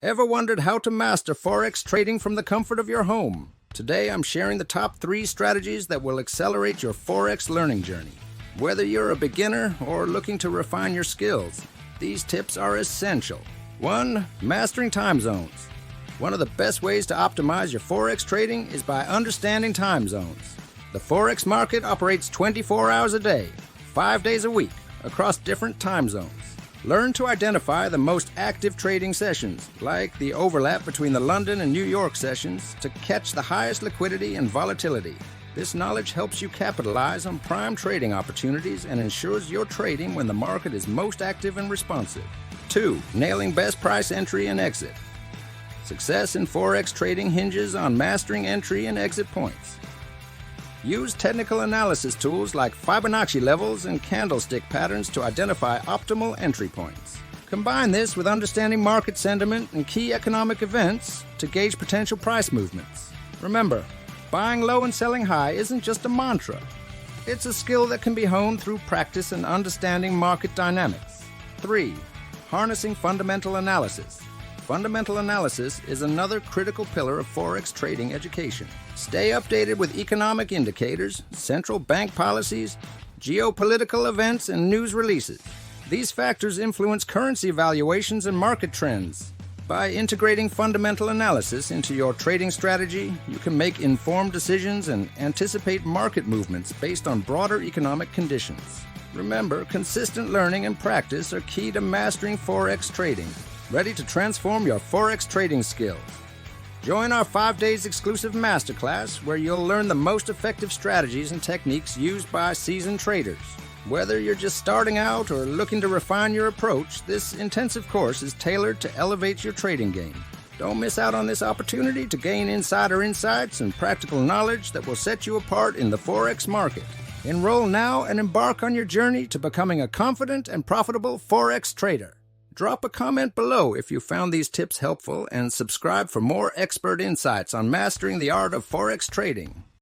Ever wondered how to master Forex trading from the comfort of your home? Today I'm sharing the top 3 strategies that will accelerate your Forex learning journey. Whether you're a beginner or looking to refine your skills, these tips are essential. 1. Mastering time zones. One of the best ways to optimize your Forex trading is by understanding time zones. The Forex market operates 24 hours a day, 5 days a week, across different time zones. Learn to identify the most active trading sessions, like the overlap between the London and New York sessions, to catch the highest liquidity and volatility. This knowledge helps you capitalize on prime trading opportunities and ensures you're trading when the market is most active and responsive. 2. Nailing best price entry and exit. Success in Forex trading hinges on mastering entry and exit points. Use technical analysis tools like Fibonacci levels and candlestick patterns to identify optimal entry points. Combine this with understanding market sentiment and key economic events to gauge potential price movements. Remember, buying low and selling high isn't just a mantra. It's a skill that can be honed through practice and understanding market dynamics. 3. Harnessing fundamental analysis. Fundamental analysis is another critical pillar of Forex trading education. Stay updated with economic indicators, central bank policies, geopolitical events, and news releases. These factors influence currency valuations and market trends. By integrating fundamental analysis into your trading strategy, you can make informed decisions and anticipate market movements based on broader economic conditions. Remember, consistent learning and practice are key to mastering Forex trading. Ready to transform your Forex trading skills? Join our 5 days exclusive masterclass where you'll learn the most effective strategies and techniques used by seasoned traders. Whether you're just starting out or looking to refine your approach, this intensive course is tailored to elevate your trading game. Don't miss out on this opportunity to gain insider insights and practical knowledge that will set you apart in the Forex market. Enroll now and embark on your journey to becoming a confident and profitable Forex trader. Drop a comment below if you found these tips helpful and subscribe for more expert insights on mastering the art of Forex trading.